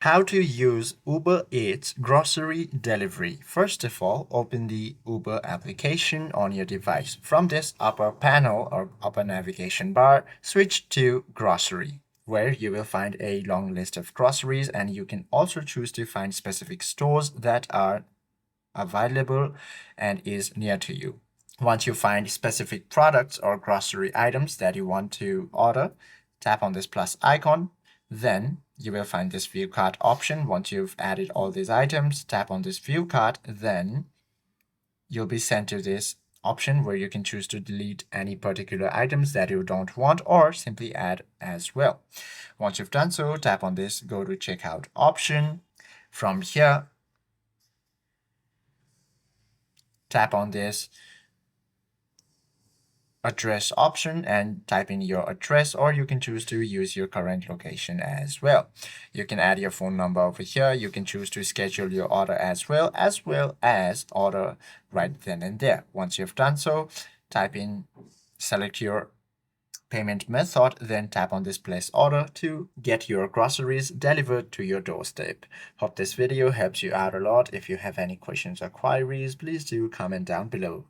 How to use Uber Eats grocery delivery. First of all, open the Uber application on your device. From this upper panel or upper navigation bar, switch to grocery, where you will find a long list of groceries, and you can also choose to find specific stores that are available and is near to you. Once you find specific products or grocery items that you want to order, tap on this plus icon. Then you will find this view cart option. Once you've added all these items, tap on this view cart. Then you'll be sent to this option where you can choose to delete any particular items that you don't want or simply add as well. Once you've done so, tap on this go to checkout option. From here, tap on this address option and type in your address, or you can choose to use your current location as well. You can add your phone number over here. You can choose to schedule your order as well as order right then and there. Once you've done so, select your payment method, then tap on this place order to get your groceries delivered to your doorstep. Hope this video helps you out a lot. If you have any questions or queries, please do comment down below.